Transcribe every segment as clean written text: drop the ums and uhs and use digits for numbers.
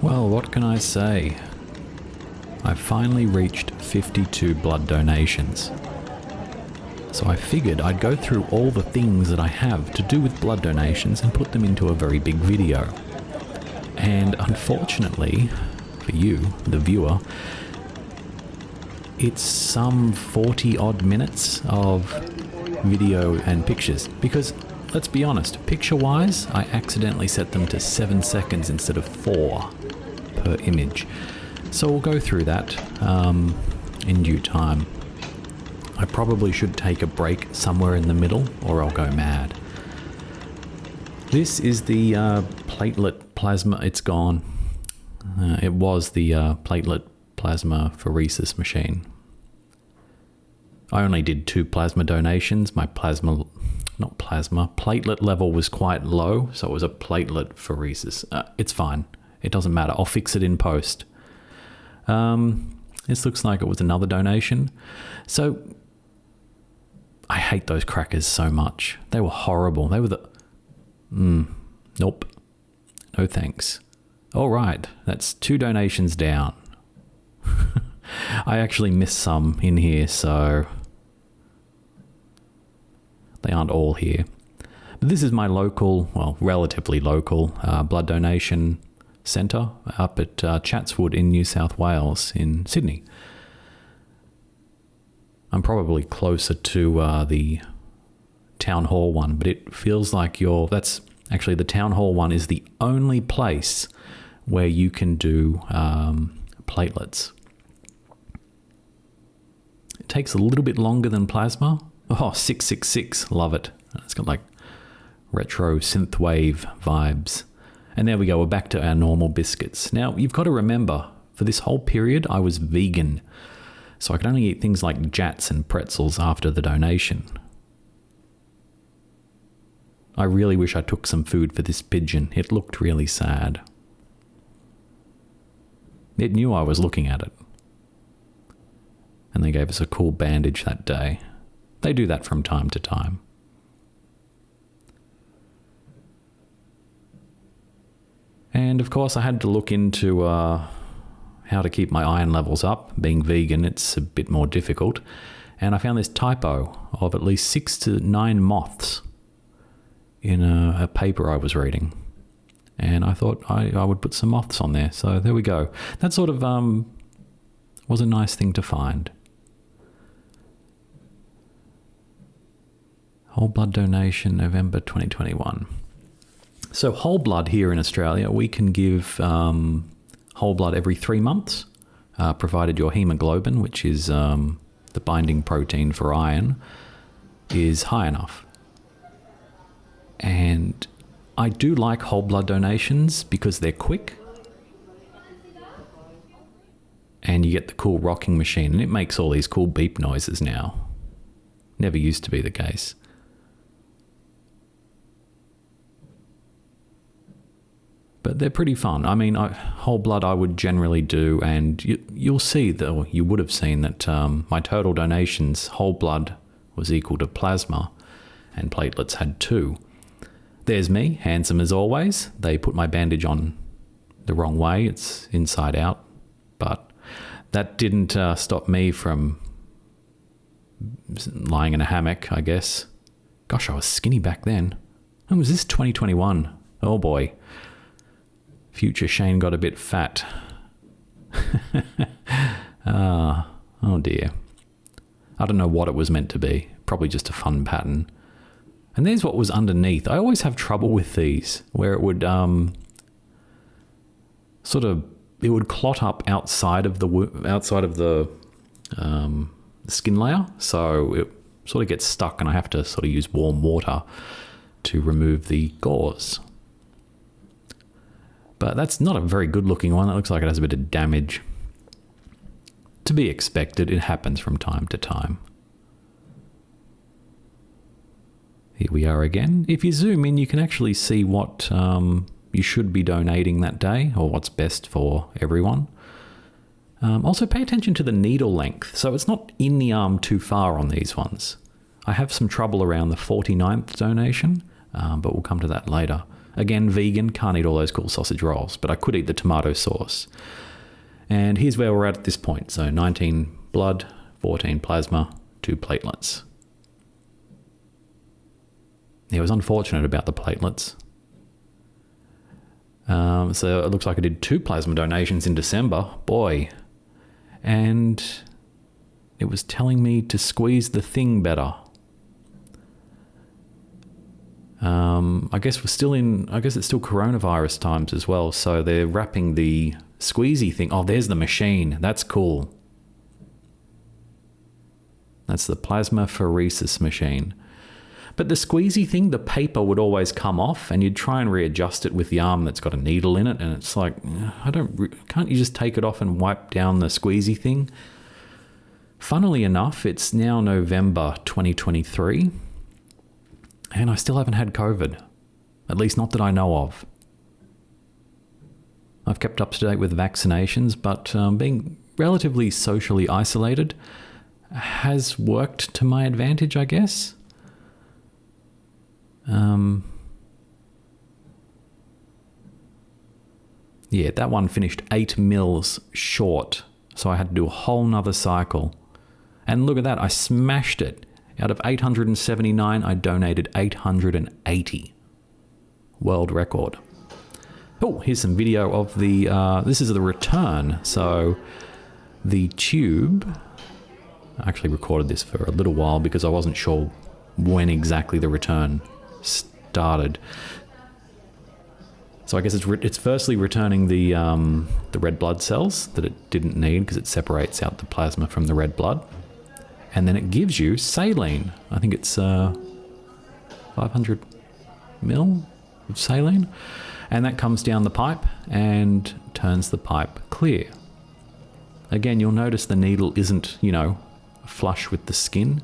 Well, what can I say? I finally reached 52 blood donations. So I figured I'd go through all the things that I have to do with blood donations and put them into a very big video. And unfortunately, for you, the viewer, it's some 40 odd minutes of video and pictures. Because, let's be honest, picture-wise, I accidentally set them to 7 seconds instead of 4 per image. So we'll go through that in due time. I probably should take a break somewhere in the middle or I'll go mad. This is the platelet plasma. It's gone. It was the platelet plasma pheresis machine. I only did 2 plasma donations. My platelet level was quite low, so it was a platelet pheresis. It's fine. It doesn't matter. I'll fix it in post. This looks like it was another donation. So, I hate those crackers so much. They were horrible. They were the... Nope. No thanks. All right, that's 2 donations down. I actually missed some in here, so... They aren't all here. But this is my local, well, relatively local, blood donation centre up at Chatswood in New South Wales in Sydney. I'm probably closer to the town hall one, but it feels like that's actually the town hall one is the only place where you can do platelets. It takes a little bit longer than plasma. Oh, 666, love it. It's got like retro synthwave vibes. And there we go, we're back to our normal biscuits. Now, you've got to remember, for this whole period, I was vegan. So I could only eat things like jats and pretzels after the donation. I really wish I took some food for this pigeon. It looked really sad. It knew I was looking at it. And they gave us a cool bandage that day. They do that from time to time. And of course I had to look into how to keep my iron levels up. Being vegan, it's a bit more difficult. And I found this typo of at least 6 to 9 moths in a paper I was reading. And I thought I would put some moths on there. So there we go. That sort of was a nice thing to find. Whole blood donation, November 2021. So whole blood here in Australia, we can give whole blood every 3 months, provided your hemoglobin, which is the binding protein for iron, is high enough. And I do like whole blood donations because they're quick. And you get the cool rocking machine, and it makes all these cool beep noises now. Never used to be the case. But they're pretty fun. I mean, whole blood I would generally do, and you'll see, that you would have seen that my total donations, whole blood was equal to plasma, and platelets had 2. There's me, handsome as always. They put my bandage on the wrong way. It's inside out. But that didn't stop me from lying in a hammock, I guess. Gosh, I was skinny back then. When was this? 2021. Oh boy. Future Shane got a bit fat. Oh dear. I don't know what it was meant to be. Probably just a fun pattern. And there's what was underneath. I always have trouble with these, where it would it would clot up outside of the skin layer, so it sort of gets stuck, and I have to sort of use warm water to remove the gauze. But that's not a very good looking one. It looks like it has a bit of damage. To be expected, it happens from time to time. Here we are again. If you zoom in, you can actually see what you should be donating that day, or what's best for everyone. Also pay attention to the needle length. So it's not in the arm too far on these ones. I have some trouble around the 49th donation, but we'll come to that later. Again, vegan, can't eat all those cool sausage rolls, but I could eat the tomato sauce. And here's where we're at this point. So 19 blood, 14 plasma, 2 platelets. It was unfortunate about the platelets. So it looks like I did 2 plasma donations in December. Boy. And it was telling me to squeeze the thing better. I guess it's still coronavirus times as well. So they're wrapping the squeezy thing. Oh, there's the machine. That's cool. That's the plasmapheresis machine. But the squeezy thing, the paper would always come off, and you'd try and readjust it with the arm that's got a needle in it, and it's like, can't you just take it off and wipe down the squeezy thing? Funnily enough, it's now November 2023, and I still haven't had COVID. At least not that I know of. I've kept up to date with vaccinations, but being relatively socially isolated has worked to my advantage, I guess. Yeah, that one finished 8 mils short, so I had to do a whole nother cycle. And look at that, I smashed it. Out of 879, I donated 880. World record. Oh, here's some video of the, this is the return. So the tube, I actually recorded this for a little while because I wasn't sure when exactly the return started. So I guess it's firstly returning the red blood cells that it didn't need because it separates out the plasma from the red blood. And then it gives you saline. I think it's 500 mil of saline. And that comes down the pipe and turns the pipe clear. Again, you'll notice the needle isn't, flush with the skin.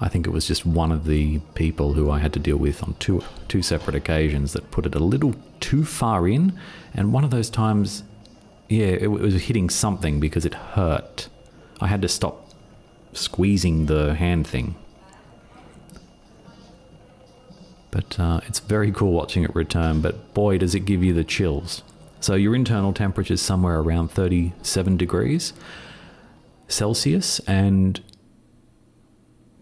I think it was just one of the people who I had to deal with on two separate occasions that put it a little too far in. And one of those times, it was hitting something because it hurt. I had to stop squeezing the hand thing. But it's very cool watching it return, but boy, does it give you the chills. So your internal temperature is somewhere around 37 degrees Celsius, and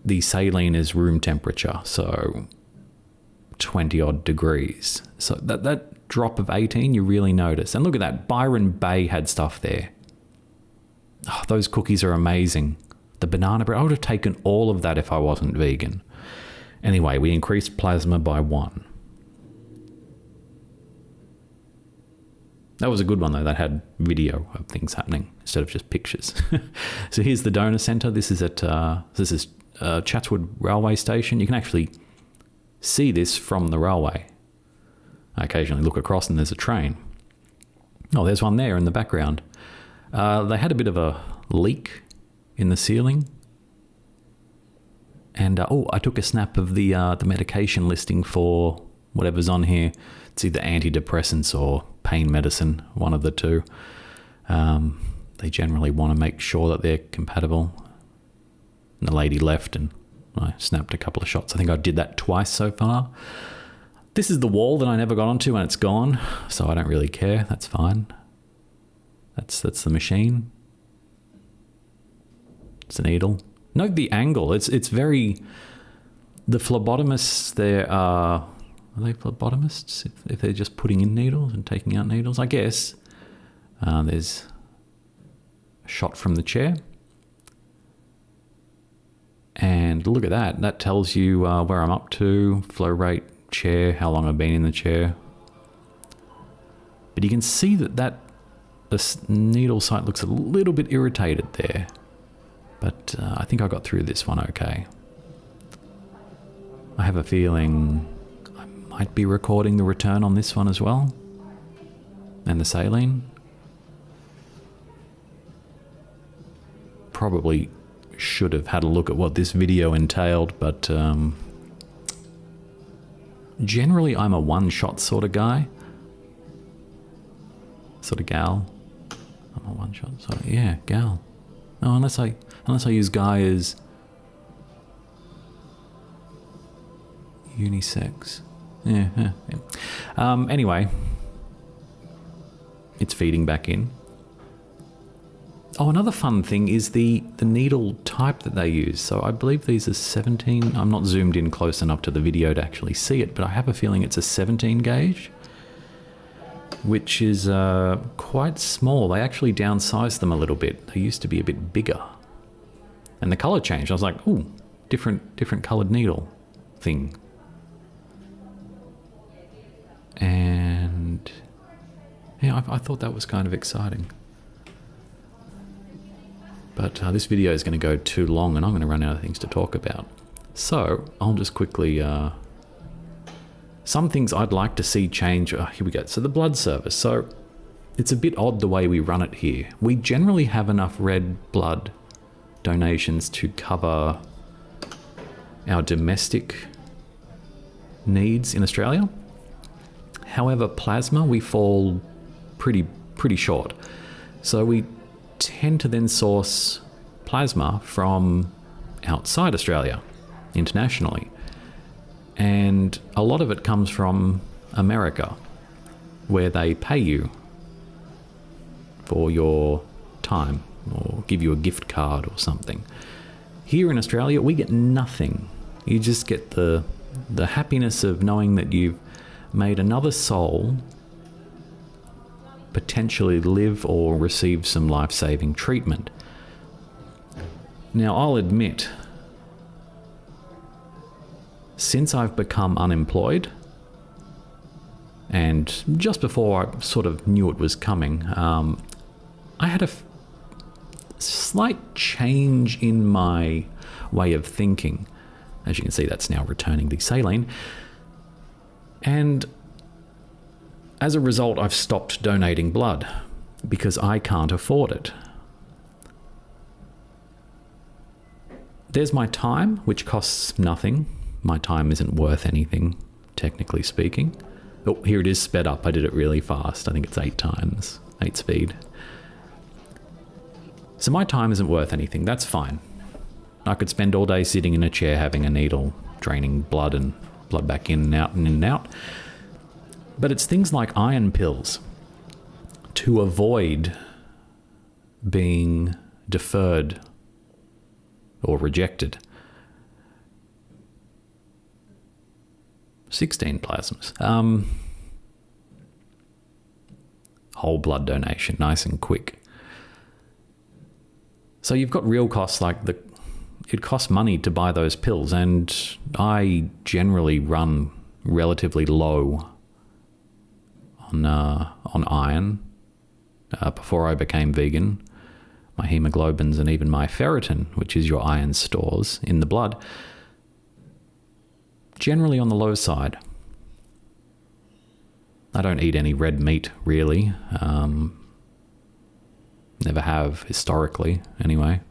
the saline is room temperature, so 20 odd degrees. So that drop of 18, you really notice. And look at that, Byron Bay had stuff there. Oh, those cookies are amazing. The banana bread, I would have taken all of that if I wasn't vegan. Anyway, we increased plasma by 1. That was a good one though, that had video of things happening instead of just pictures. So here's the donor centre. This is at Chatswood Railway Station. You can actually see this from the railway. I occasionally look across and there's a train. Oh, there's one there in the background. They had a bit of a leak in the ceiling. And I took a snap of the medication listing for whatever's on here. It's either antidepressants or pain medicine, one of the two. They generally want to make sure that they're compatible. And the lady left and I snapped a couple of shots. I think I did that twice so far. This is the wall that I never got onto and it's gone, so I don't really care. That's fine. That's the machine. It's a needle. Note the angle. It's very... The phlebotomists, are they phlebotomists? If they're just putting in needles and taking out needles, I guess. There's a shot from the chair. And look at that. That tells you where I'm up to, flow rate, chair, how long I've been in the chair. But you can see that the needle site looks a little bit irritated there. But I think I got through this one okay. I have a feeling I might be recording the return on this one as well. And the saline. Probably should have had a look at what this video entailed, but generally I'm a one-shot sort of guy. Sort of gal. I'm a one-shot sort of, yeah, gal. No, unless I use guy as Unisex. Yeah. Anyway, it's feeding back in. Oh, another fun thing is the needle type that they use. So I believe these are 17. I'm not zoomed in close enough to the video to actually see it, but I have a feeling it's a 17 gauge, which is quite small. They actually downsized them a little bit. They used to be a bit bigger. And the color changed. I was like, ooh, different colored needle thing. And yeah, I thought that was kind of exciting. But this video is going to go too long and I'm going to run out of things to talk about. So I'll just quickly... some things I'd like to see change. Oh, here we go. So the blood service. So it's a bit odd the way we run it here. We generally have enough red blood donations to cover our domestic needs in Australia. However, plasma, we fall pretty short. So we tend to then source plasma from outside Australia, internationally. And a lot of it comes from America, where they pay you for your time or give you a gift card or something. Here in Australia, we get nothing. You just get the happiness of knowing that you've made another soul potentially live or receive some life-saving treatment. Now, I'll admit, since I've become unemployed, and just before I sort of knew it was coming, I had a slight change in my way of thinking. As you can see, that's now returning the saline. And as a result, I've stopped donating blood because I can't afford it. There's my time, which costs nothing. My time isn't worth anything, technically speaking. Oh, here it is sped up. I did it really fast. I think it's 8 times, 8 speed. So my time isn't worth anything. That's fine. I could spend all day sitting in a chair having a needle, draining blood and blood back in and out and in and out. But it's things like iron pills to avoid being deferred or rejected. 16 plasmas. Whole blood donation, nice and quick. So you've got real costs like it costs money to buy those pills, and I generally run relatively low on iron before I became vegan. My hemoglobins and even my ferritin, which is your iron stores in the blood, generally on the low side. I don't eat any red meat, really. Never have, historically, anyway.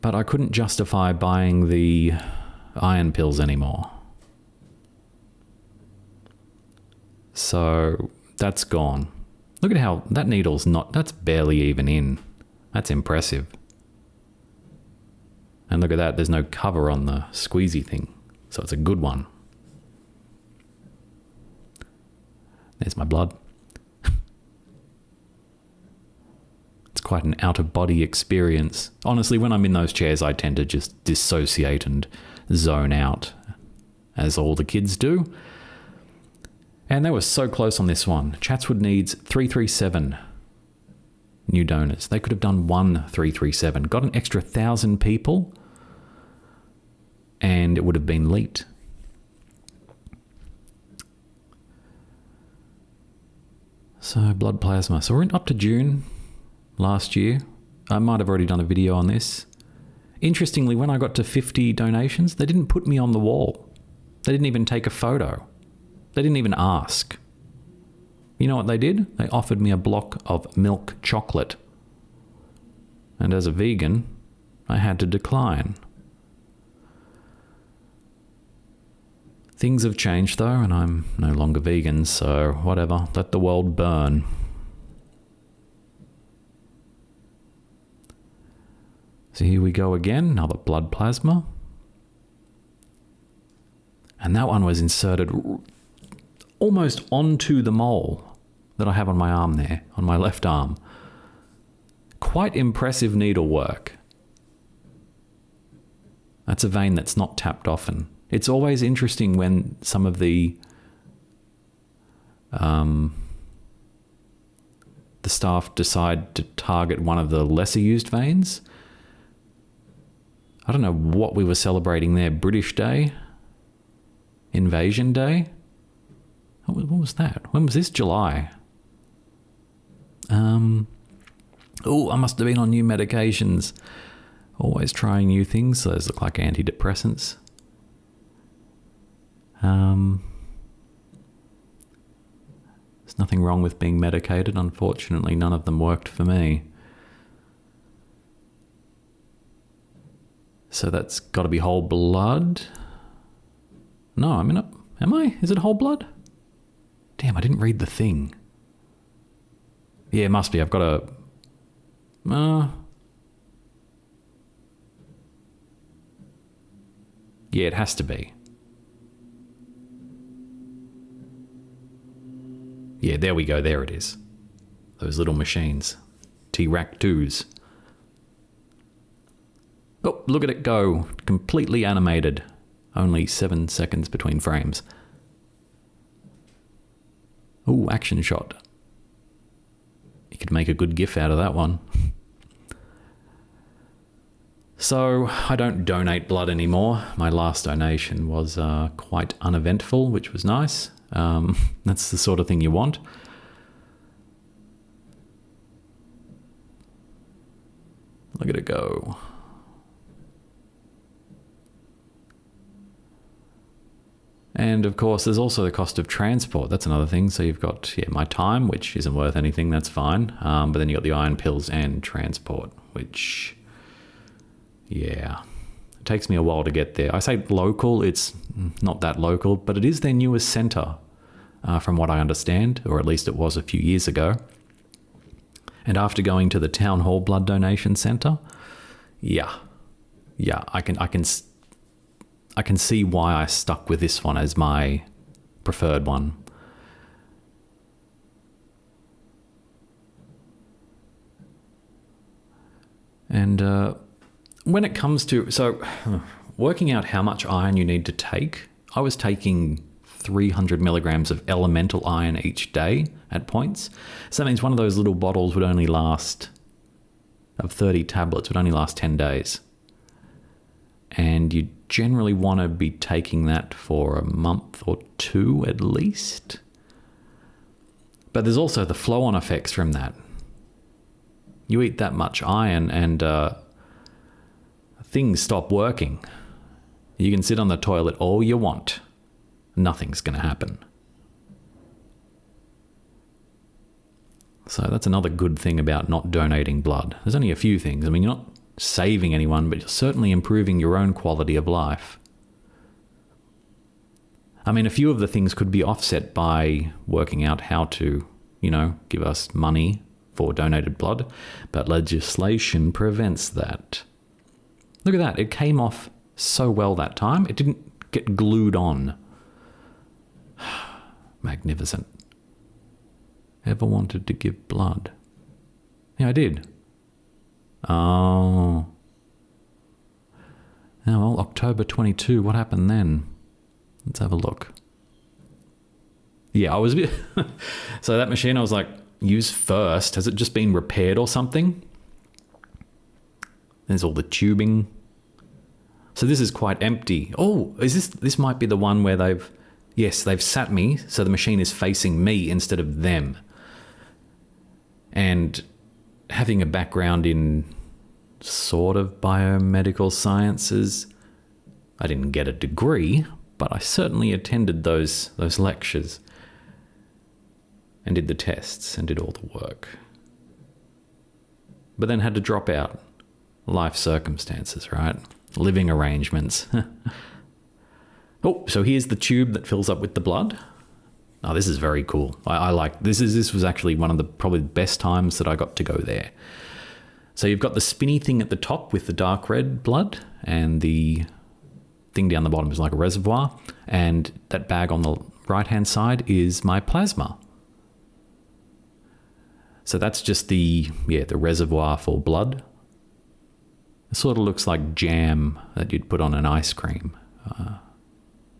But I couldn't justify buying the iron pills anymore. So that's gone. Look at how that needle's that's barely even in. That's impressive. And look at that, there's no cover on the squeezy thing. So it's a good one. There's my blood. It's quite an out-of-body experience. Honestly, when I'm in those chairs, I tend to just dissociate and zone out, as all the kids do. And they were so close on this one. Chatswood needs 337 new donors. They could have done 337, got an extra 1,000 people, and it would have been leaked. So blood plasma. So we're up to June last year. I might have already done a video on this. Interestingly, when I got to 50 donations, they didn't put me on the wall. They didn't even take a photo. They didn't even ask. You know what they did? They offered me a block of milk chocolate. And as a vegan, I had to decline. Things have changed though, and I'm no longer vegan, so whatever, let the world burn. So here we go again, another blood plasma. And that one was inserted almost onto the mole that I have on my arm there, on my left arm. Quite impressive needlework. That's a vein that's not tapped often. It's always interesting when some of the staff decide to target one of the lesser used veins. I don't know what we were celebrating there. British Day? Invasion Day? What was that? When was this? July. Oh, I must have been on new medications. Always trying new things. Those look like antidepressants. There's nothing wrong with being medicated. Unfortunately, none of them worked for me. So that's got to be whole blood. No, I mean, am I? Is it whole blood? Damn, I didn't read the thing. Yeah, it must be. I've got a... yeah, it has to be. Yeah, there we go. There it is. Those little machines. T-Rac-2s. Oh, look at it go. Completely animated. Only 7 seconds between frames. Oh, action shot. You could make a good GIF out of that one. So, I don't donate blood anymore. My last donation was quite uneventful, which was nice. That's the sort of thing you want. Look at it go. And of course, there's also the cost of transport. That's another thing. So you've got my time, which isn't worth anything. That's fine. But then you got the iron pills and transport, which, yeah, it takes me a while to get there. I say local. It's not that local, but it is their newest centre, from what I understand, or at least it was a few years ago. And after going to the Town Hall Blood Donation Centre, yeah, I can see why I stuck with this one as my preferred one. And when it comes to... So, working out how much iron you need to take, I was taking 300 milligrams of elemental iron each day at points. So that means one of those little bottles would only last... of 30 tablets would only last 10 days. And you generally want to be taking that for a month or two at least. But there's also the flow-on effects from that. You eat that much iron and things stop working. You can sit on the toilet all you want. Nothing's going to happen. So that's another good thing about not donating blood. There's only a few things. I mean, you're not saving anyone, but you're certainly improving your own quality of life. I mean, a few of the things could be offset by working out how to, give us money for donated blood, but legislation prevents that. Look at that. It came off so well that time. It didn't get glued on. Magnificent. Ever wanted to give blood? Yeah, I did. Oh. Now, well, October 22, what happened then? Let's have a look. Yeah, I was a bit... So that machine, I was like, use first. Has it just been repaired or something? There's all the tubing. So this is quite empty. Oh, this might be the one where they've sat me, so the machine is facing me instead of them. And having a background in sort of biomedical sciences, I didn't get a degree, but I certainly attended those lectures and did the tests and did all the work. But then had to drop out. Life circumstances, right? Living arrangements. Oh, so here's the tube that fills up with the blood. Oh, this is very cool. I like this. This was actually one of the probably best times that I got to go there. So you've got the spinny thing at the top with the dark red blood, and the thing down the bottom is like a reservoir, and that bag on the right-hand side is my plasma. So that's just the reservoir for blood. It sort of looks like jam that you'd put on an ice cream.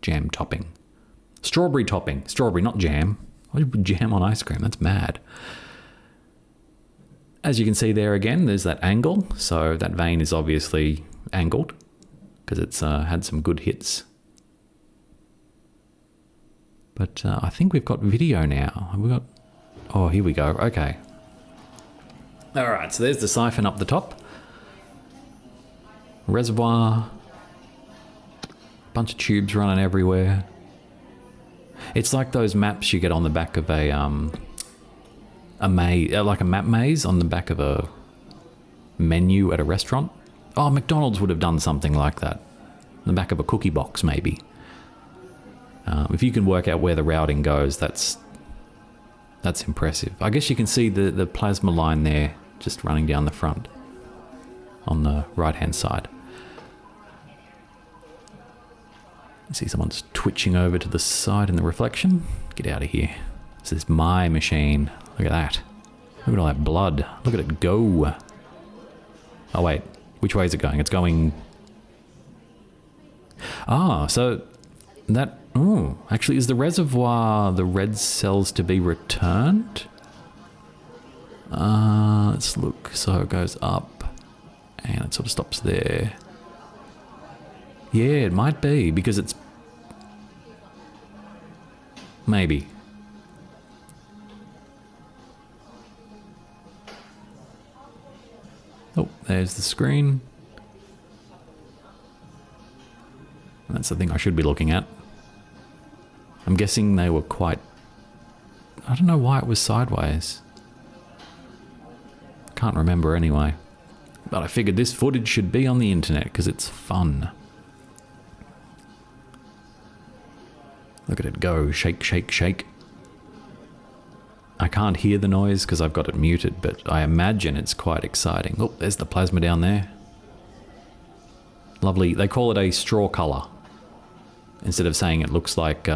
Jam topping. Strawberry topping. Strawberry, not jam. Why would you put jam on ice cream? That's mad. As you can see there again, there's that angle. So that vein is obviously angled because it's had some good hits. But I think we've got video now. Have we got... Oh, here we go. Okay. All right, so there's the siphon up the top. Reservoir. Bunch of tubes running everywhere. It's like those maps you get on the back of a maze, like a map maze on the back of a menu at a restaurant. Oh, McDonald's would have done something like that. On the back of a cookie box, maybe. If you can work out where the routing goes, that's impressive. I guess you can see the plasma line there just running down the front on the right-hand side. You see someone's twitching over to the side in the reflection. Get out of here. This is my machine. Look at that. Look at all that blood. Look at it go. Oh, wait. Which way is it going? It's going... Ah, so that... Oh, actually, is the reservoir the red cells to be returned? Let's look. So it goes up and it sort of stops there. Yeah, it might be because it's... Maybe. Oh, there's the screen. That's the thing I should be looking at. I'm guessing they were quite... I don't know why it was sideways. Can't remember anyway. But I figured this footage should be on the internet because it's fun. Look at it go. Shake, shake, shake. I can't hear the noise because I've got it muted, but I imagine it's quite exciting. Oh, there's the plasma down there. Lovely. They call it a straw color. Instead of saying it looks like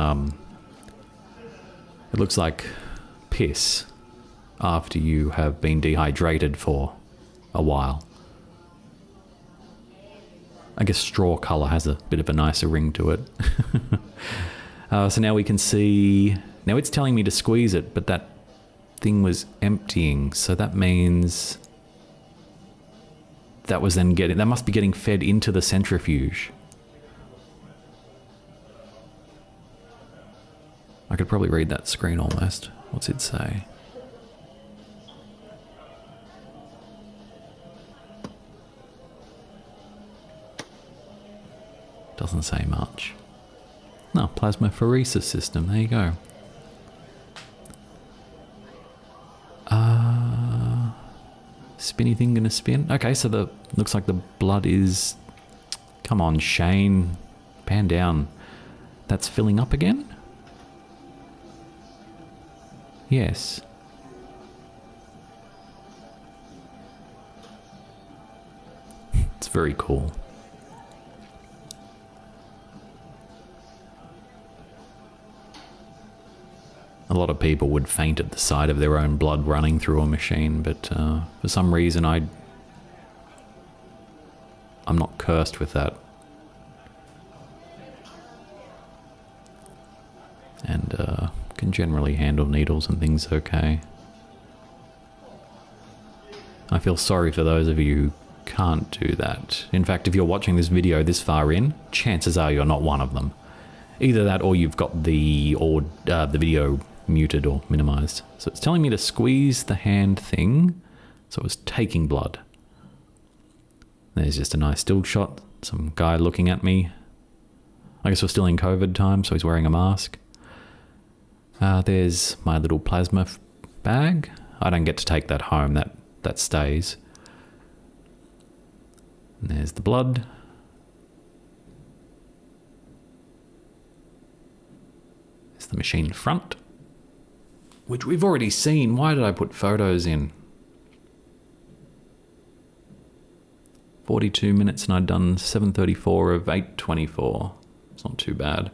piss after you have been dehydrated for a while. I guess straw color has a bit of a nicer ring to it. So now we can see... Now it's telling me to squeeze it, but that thing was emptying. So that means... That was then getting... That must be getting fed into the centrifuge. I could probably read that screen almost. What's it say? Doesn't say much. No, plasmapheresis system. There you go. Spinny thing gonna spin. Okay, so the looks like the blood is... Come on, Shane. Pan down. That's filling up again? Yes. It's very cool. A lot of people would faint at the sight of their own blood running through a machine, but for some reason I'm not cursed with that. And can generally handle needles and things okay. I feel sorry for those of you who can't do that. In fact, if you're watching this video this far in, chances are you're not one of them. Either that or you've got the video muted or minimized. So it's telling me to squeeze the hand thing. So it was taking blood. There's just a nice still shot. Some guy looking at me. I guess we're still in COVID time, so he's wearing a mask. There's my little plasma bag. I don't get to take that home. That stays. And there's the blood. There's the machine front, which we've already seen. Why did I put photos in? 42 minutes and I'd done 734 of 824. It's not too bad.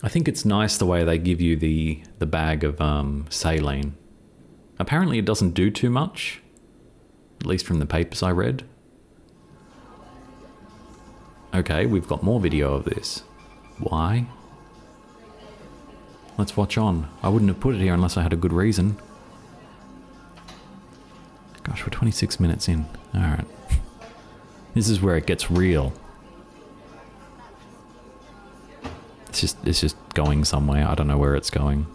I think it's nice the way they give you the bag of saline. Apparently it doesn't do too much, at least from the papers I read. Okay, we've got more video of this. Why? Let's watch on. I wouldn't have put it here unless I had a good reason. Gosh, we're 26 minutes in. Alright. This is where it gets real. It's just going somewhere. I don't know where it's going.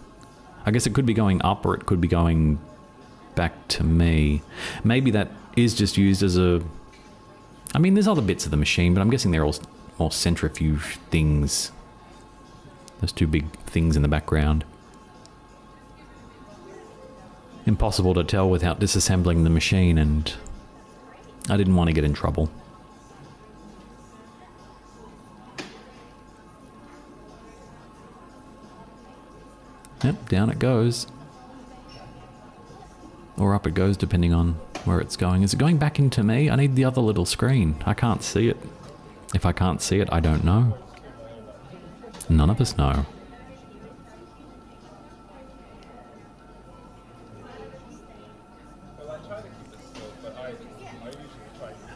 I guess it could be going up or it could be going back to me. Maybe that is just used as a... I mean, there's other bits of the machine, but I'm guessing they're all centrifuge things. Those two big things in the background. Impossible to tell without disassembling the machine, and I didn't want to get in trouble. Yep, down it goes. Or up it goes, depending on where it's going. Is it going back into me? I need the other little screen. I can't see it. If I can't see it, I don't know. None of us know.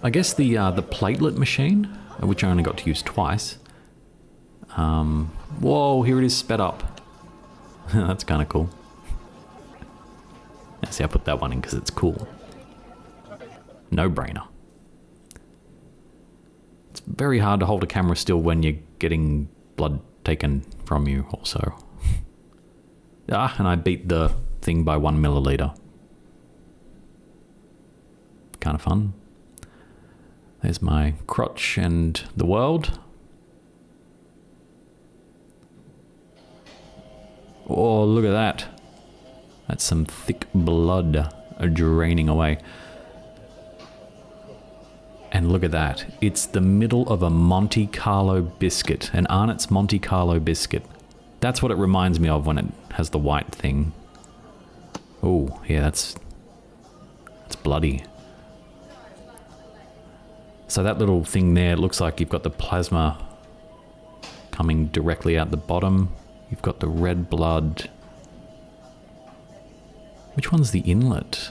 I guess the platelet machine, which I only got to use twice. Whoa, here it is sped up. That's kind of cool. See, I put that one in because it's cool. No brainer. It's very hard to hold a camera still when you're getting blood taken from you also. Ah, and I beat the thing by 1 milliliter. Kind of fun. There's my crotch and the world. Oh, look at that. That's some thick blood draining away. And look at that. It's the middle of a Monte Carlo biscuit. An Arnott's Monte Carlo biscuit. That's what it reminds me of when it has the white thing. Oh, yeah, that's bloody. So that little thing there, it looks like you've got the plasma coming directly out the bottom. You've got the red blood. Which one's the inlet?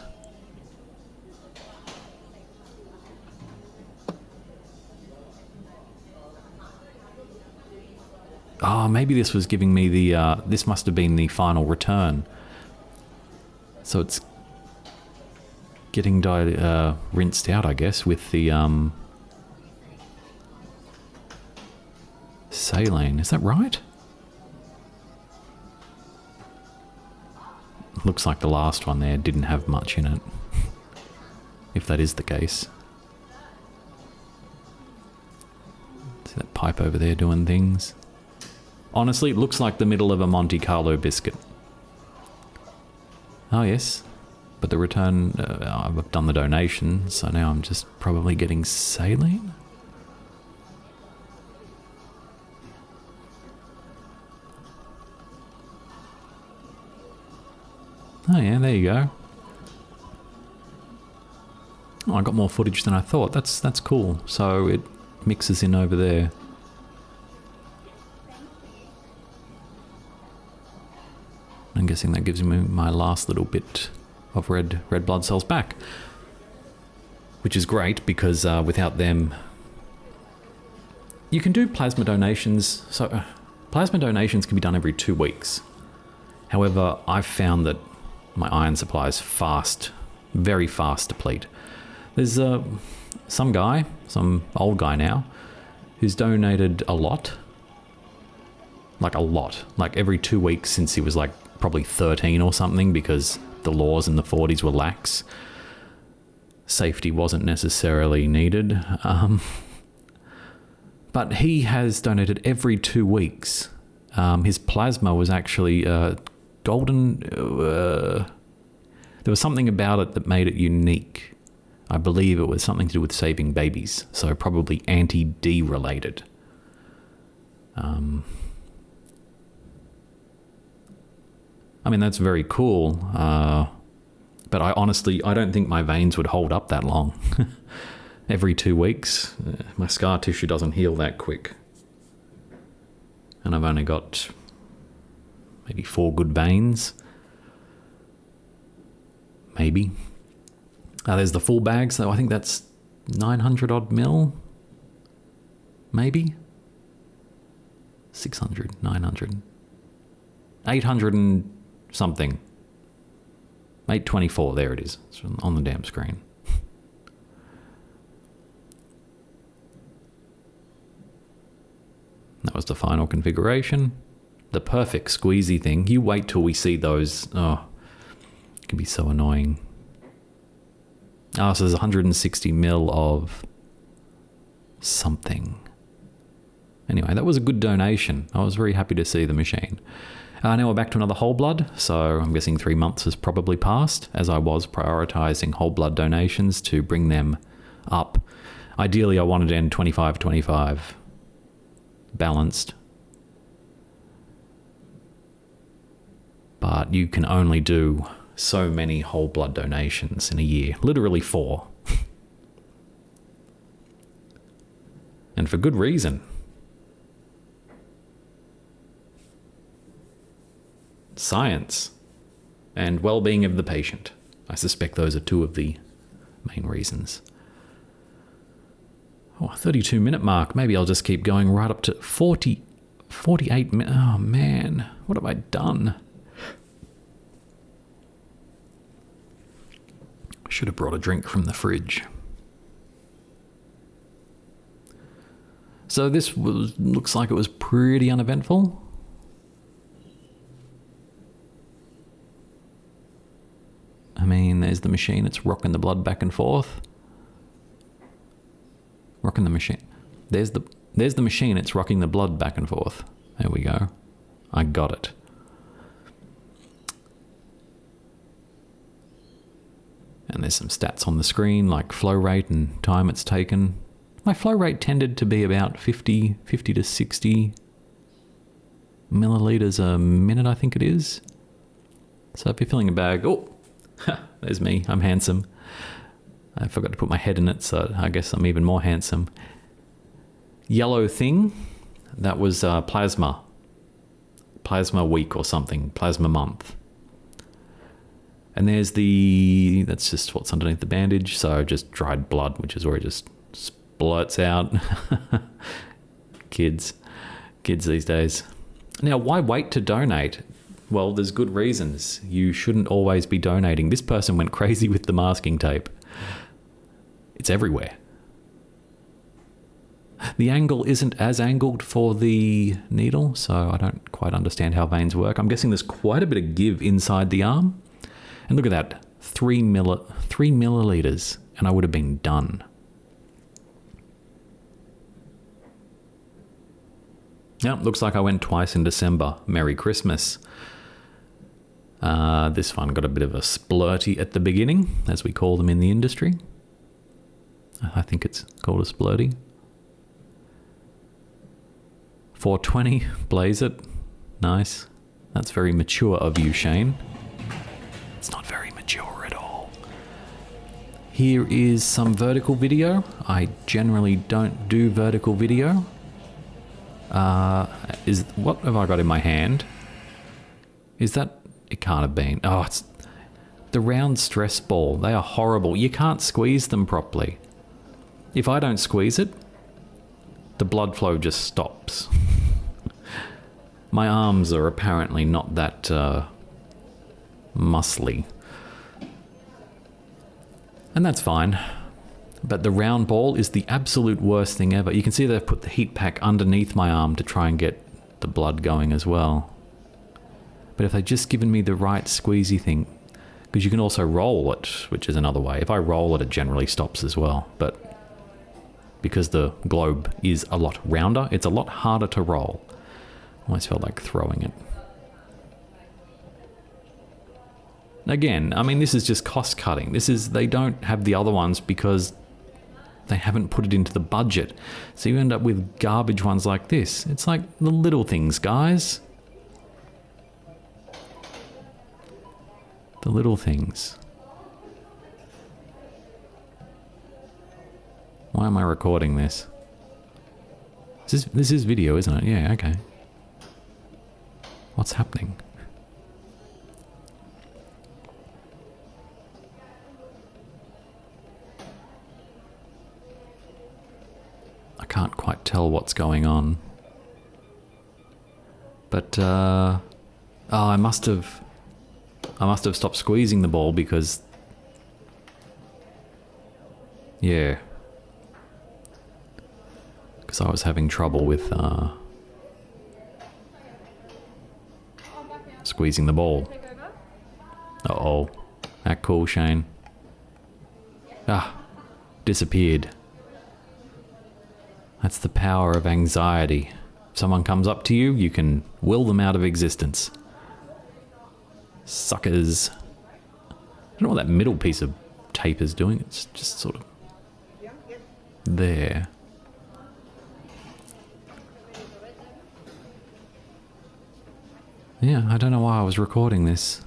Oh, maybe this was giving me the, this must have been the final return. So it's getting rinsed out, I guess, with the saline. Is that right? Looks like the last one there didn't have much in it. If that is the case. See that pipe over there doing things? Honestly, it looks like the middle of a Monte Carlo biscuit. Oh yes, but the return, I've done the donation, so now I'm just probably getting saline? Oh yeah, there you go. Oh, I got more footage than I thought. That's cool. So it mixes in over there. I'm guessing that gives me my last little bit of red blood cells back. Which is great because without them... You can do plasma donations. So plasma donations can be done every 2 weeks. However, I've found that my iron supply is fast, very fast deplete. There's some guy, some old guy now, who's donated a lot. Like a lot. Like every 2 weeks since he was like probably 13 or something, because the laws in the 40s were lax. Safety wasn't necessarily needed. But he has donated every 2 weeks. His plasma was actually golden. There was something about it that made it unique. I believe it was something to do with saving babies, so probably anti-D related. I mean, that's very cool, but But I don't think my veins would hold up that long. Every 2 weeks, my scar tissue doesn't heal that quick. And I've only got maybe 4 good veins. Maybe. There's the full bag, so I think that's 900 odd mil. Maybe. 600, 900. 800 and something. 824, there it is. It's on the damn screen. That was the final configuration. The perfect squeezy thing. You wait till we see those. Oh, it can be so annoying. So there's 160 mil of something. Anyway, that was a good donation. I was very happy to see the machine. Now we're back to another whole blood. So I'm guessing 3 months has probably passed, as I was prioritizing whole blood donations to bring them up. Ideally, I wanted to end 25-25. Balanced, but you can only do so many whole blood donations in a year, literally 4. And for good reason. Science and well-being of the patient. I suspect those are 2 of the main reasons. 32-minute mark. Maybe I'll just keep going right up to 48 minutes. Oh, man. What have I done? I should have brought a drink from the fridge. So this looks like it was pretty uneventful. I mean, there's the machine. It's rocking the blood back and forth. Rocking the machine. There's the machine. It's rocking the blood back and forth. There we go. I got it. And there's some stats on the screen, like flow rate and time it's taken. My flow rate tended to be about 50 to 60 milliliters a minute, I think it is. So if you're filling a bag, there's me. I'm handsome. I forgot to put my head in it, so I guess I'm even more handsome. Yellow thing, that was plasma. Plasma week or something, plasma month. And there's that's just what's underneath the bandage, so just dried blood, which is where it just splurts out. Kids these days. Now, why wait to donate? Well, there's good reasons. You shouldn't always be donating. This person went crazy with the masking tape. It's everywhere. The angle isn't as angled for the needle, so I don't quite understand how veins work. I'm guessing there's quite a bit of give inside the arm. And look at that, 3 milliliters, and I would have been done. Yep, looks like I went twice in December. Merry Christmas. This one got a bit of a splurty at the beginning, as we call them in the industry. I think it's called a splurty. 420, blaze it. Nice. That's very mature of you, Shane. It's not very mature at all. Here is some vertical video. I generally don't do vertical video. What have I got in my hand? Is that... It can't have been. Oh, it's the round stress ball. They are horrible. You can't squeeze them properly. If I don't squeeze it, the blood flow just stops. My arms are apparently not that muscly. And that's fine. But the round ball is the absolute worst thing ever. You can see they've put the heat pack underneath my arm to try and get the blood going as well. But if they'd just given me the right squeezy thing, because you can also roll it, which is another way. If I roll it, it generally stops as well. But because the globe is a lot rounder, it's a lot harder to roll. I almost felt like throwing it. Again, I mean, this is just cost cutting. They don't have the other ones because they haven't put it into the budget. So you end up with garbage ones like this. It's like the little things, guys. The little things. Why am I recording this? This is video, isn't it? Yeah, okay. What's happening? I can't quite tell what's going on. But, oh, I must have stopped squeezing the ball because... Yeah. Because I was having trouble with, squeezing the ball. Uh-oh. Act cool, Shane. Ah. Disappeared. That's the power of anxiety. If someone comes up to you, you can will them out of existence. Suckers. I don't know what that middle piece of tape is doing. It's just sort of... there. Yeah, I don't know why I was recording this.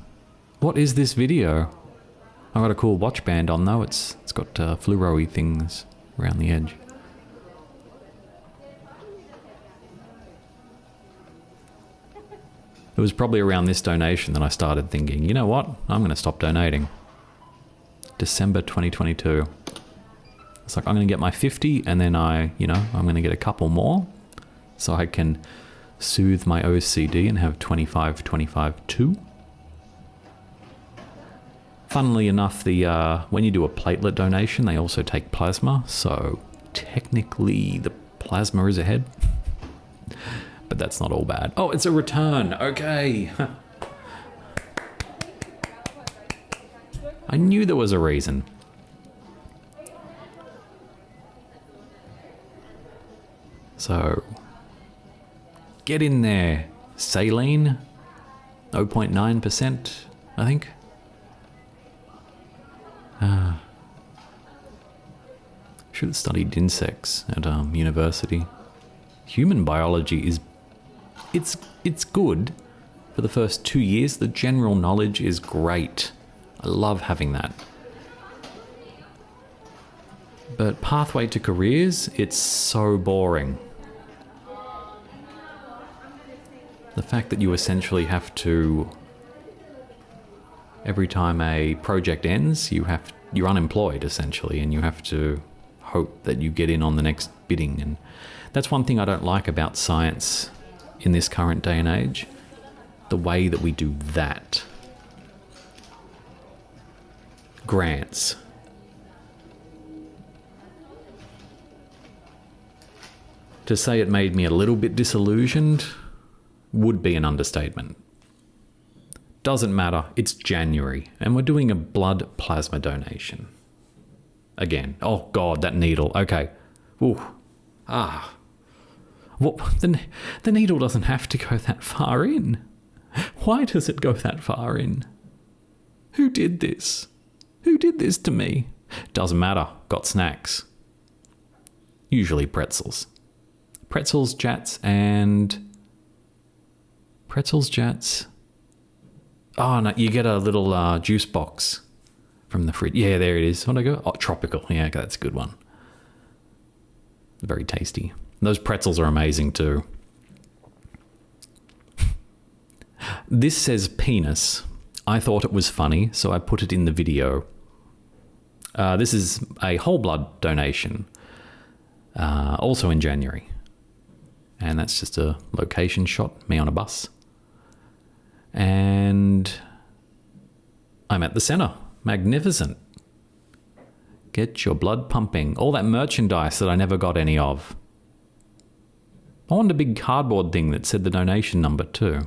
What is this video? I got a cool watch band on though. It's got fluoro-y things around the edge. It was probably around this donation that I started thinking, you know what? I'm going to stop donating. December 2022. It's like, I'm going to get my 50 and then I'm going to get a couple more so I can soothe my OCD and have 25, 25, 2. Funnily enough, when you do a platelet donation, they also take plasma, so technically the plasma is ahead. But that's not all bad. Oh, it's a return. Okay. I knew there was a reason. So, get in there. Saline, 0.9%, I think. Should have studied insects at university. Human biology is... It's good. For the first 2 years, the general knowledge is great. I love having that. But pathway to careers, it's so boring. The fact that you essentially have to... every time a project ends, you're unemployed, essentially, and you have to hope that you get in on the next bidding. And that's one thing I don't like about science in this current day and age. The way that we do that. Grants. To say it made me a little bit disillusioned would be an understatement. Doesn't matter, it's January, and we're doing a blood plasma donation. Again, oh god, that needle, okay. Ooh, What, the needle doesn't have to go that far in. Why does it go that far in? Who did this? Who did this to me? Doesn't matter, got snacks. Usually pretzels. Pretzels, Jats, and... Pretzels, Jats... Oh, no, you get a little juice box from the fridge. Yeah, there it is. What'd I go? Oh, tropical. Yeah, okay, that's a good one. Very tasty. Those pretzels are amazing too. This says penis. I thought it was funny, so I put it in the video. This is a whole blood donation. Also in January. And that's just a location shot, me on a bus. And I'm at the center. Magnificent. Get your blood pumping. All that merchandise that I never got any of. I wanted a big cardboard thing that said the donation number too.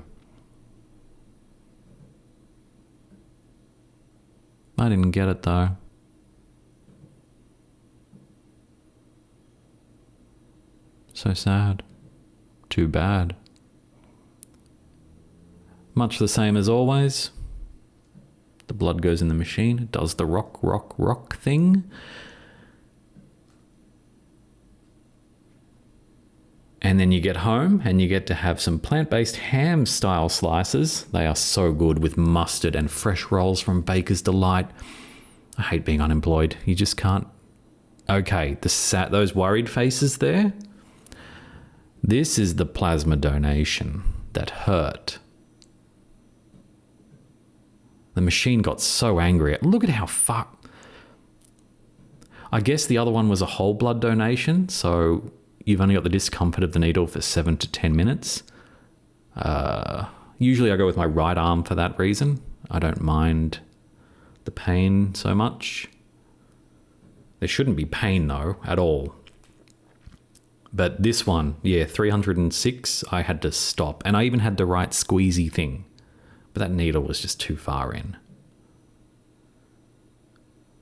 I didn't get it though. So sad. Too bad. Much the same as always. The blood goes in the machine. It does the rock thing. And then you get home and you get to have some plant-based ham-style slices. They are so good with mustard and fresh rolls from Baker's Delight. I hate being unemployed. You just can't... Okay, those worried faces there. This is the plasma donation that hurt. The machine got so angry. Look at how far... I guess the other one was a whole blood donation, so you've only got the discomfort of the needle for 7 to 10 minutes. Usually I go with my right arm for that reason. I don't mind the pain so much. There shouldn't be pain though, at all. But this one, yeah, 306, I had to stop. And I even had the right squeezy thing. But that needle was just too far in.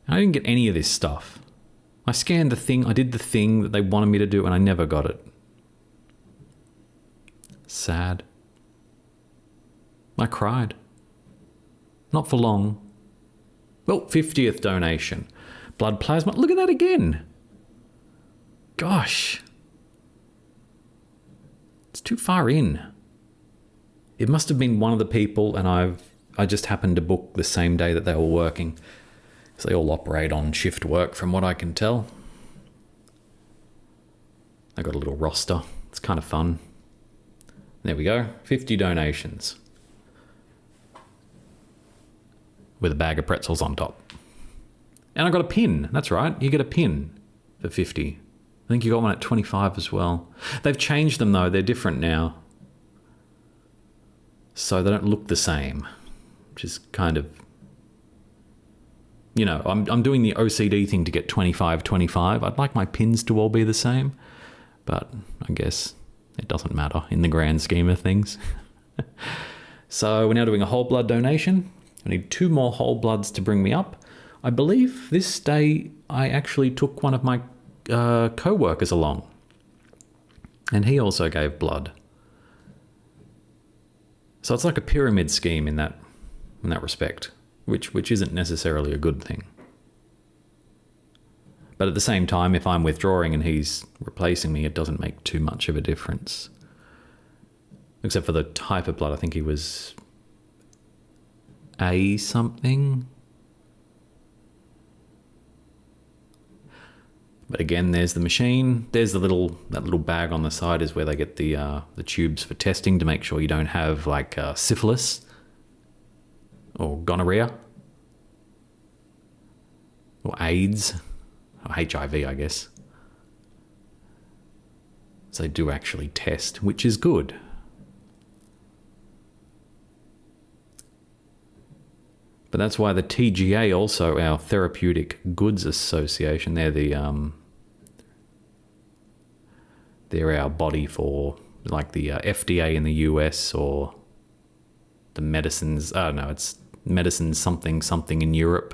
And I didn't get any of this stuff. I scanned the thing, I did the thing that they wanted me to do, and I never got it. Sad. I cried. Not for long. Well, 50th donation. Blood plasma. Look at that again. Gosh. It's too far in. It must have been one of the people, and I just happened to book the same day that they were working. Because they all operate on shift work from what I can tell. I got a little roster. It's kind of fun. There we go. 50 donations. With a bag of pretzels on top. And I got a pin. That's right. You get a pin for 50. I think you got one at 25 as well. They've changed them though. They're different now. So they don't look the same. Which is kind of... You know, I'm doing the OCD thing to get 25. I'd like my pins to all be the same. But I guess it doesn't matter in the grand scheme of things. So we're now doing a whole blood donation. I need 2 more whole bloods to bring me up. I believe this day I actually took one of my co-workers along. And he also gave blood. So it's like a pyramid scheme in that respect, which isn't necessarily a good thing. But at the same time, if I'm withdrawing and he's replacing me, it doesn't make too much of a difference. Except for the type of blood, I think he was A something. But again, there's the machine. There's that little bag on the side is where they get the tubes for testing to make sure you don't have like syphilis or gonorrhea or AIDS or HIV, I guess. So they do actually test, which is good. But that's why the TGA also, our Therapeutic Goods Association, they're our body for like the FDA in the US or the medicines, it's medicine something in Europe.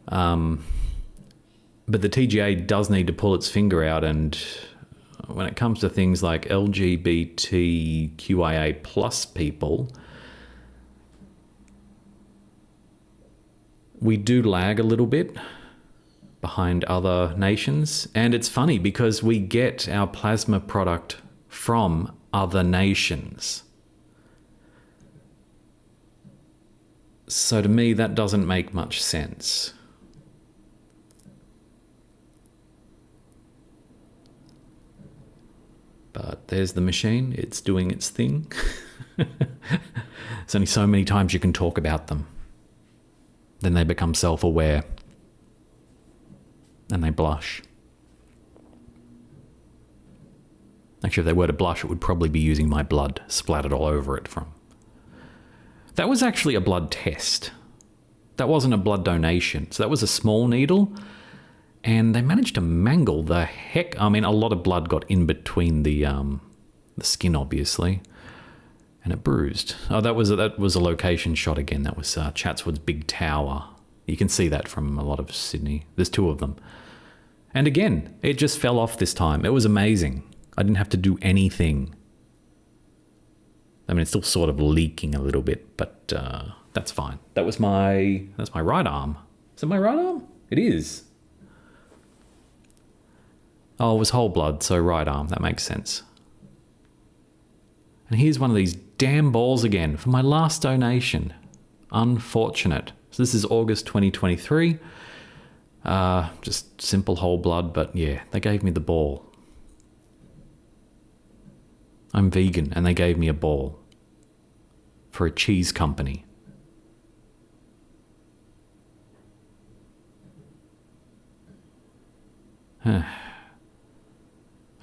But the TGA does need to pull its finger out, and when it comes to things like LGBTQIA plus people, we do lag a little bit behind other nations. And it's funny because we get our plasma product from other nations. So to me, that doesn't make much sense. But there's the machine. It's doing its thing. There's only so many times you can talk about them. Then they become self-aware. And they blush. Actually, if they were to blush, it would probably be using my blood splattered all over it from. That was actually a blood test. That wasn't a blood donation. So that was a small needle. And they managed to mangle the heck. I mean, a lot of blood got in between the skin, obviously. And it bruised. Oh, that was a location shot again. That was Chatswood's big tower. You can see that from a lot of Sydney. There's 2 of them. And again, it just fell off this time. It was amazing. I didn't have to do anything. I mean, it's still sort of leaking a little bit, but that's fine. That's my right arm. Is it my right arm? It is. Oh, it was whole blood, so right arm. That makes sense. And here's one of these damn balls again for my last donation. Unfortunate. So this is August 2023. Just simple whole blood, but yeah, they gave me the ball. I'm vegan and they gave me a ball for a cheese company. I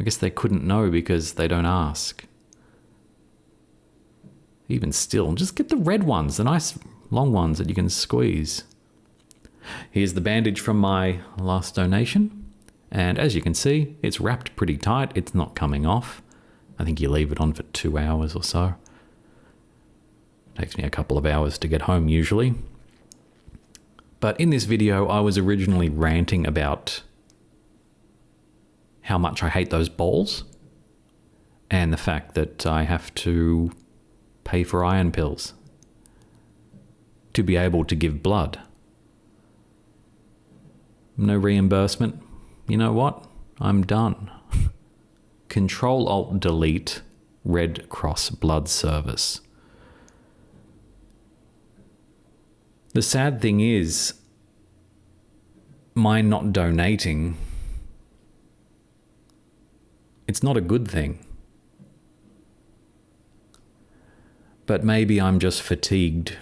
guess they couldn't know because they don't ask. Even still, just get the red ones, the nice long ones that you can squeeze. Here's the bandage from my last donation. And as you can see, it's wrapped pretty tight. It's not coming off. I think you leave it on for 2 hours or so. Takes me a couple of hours to get home usually. But in this video, I was originally ranting about how much I hate those balls and the fact that I have to pay for iron pills to be able to give blood. No reimbursement. You know what? I'm done. Control-Alt-Delete Red Cross Blood Service. The sad thing is, my not donating, it's not a good thing. But maybe I'm just fatigued.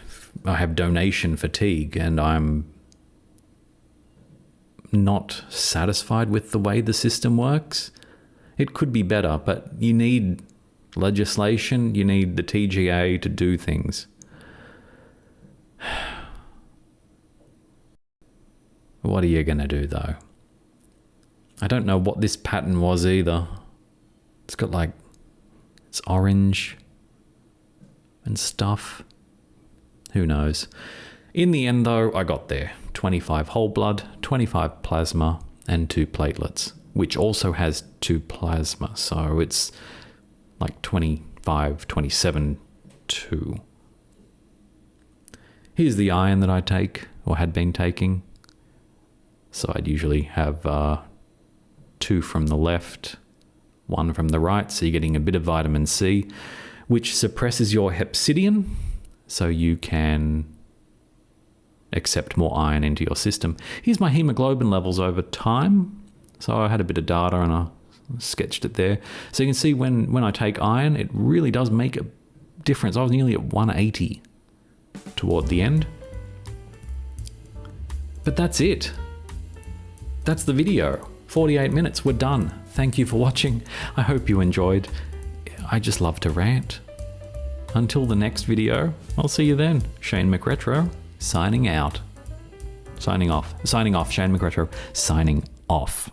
I have donation fatigue and I'm not satisfied with the way the system works. It could be better, but you need legislation, you need the TGA to do things. What are you going to do though? I don't know what this pattern was either. It's got like, it's orange and stuff. Who knows? In the end though, I got there. 25 whole blood, 25 plasma, and 2 platelets, which also has 2 plasma. So it's like 25, 27, 2. Here's the iron that I take, or had been taking. So I'd usually have 2 from the left, 1 from the right. So you're getting a bit of vitamin C, which suppresses your hepcidin, so you can accept more iron into your system. Here's my hemoglobin levels over time. So I had a bit of data and I sketched it there. So you can see when I take iron, it really does make a difference. I was nearly at 180 toward the end. But that's it. That's the video. 48 minutes, we're done. Thank you for watching. I hope you enjoyed. I just love to rant. Until the next video, I'll see you then. Shane McRetro, signing out. Signing off. Shane McRetro, signing off.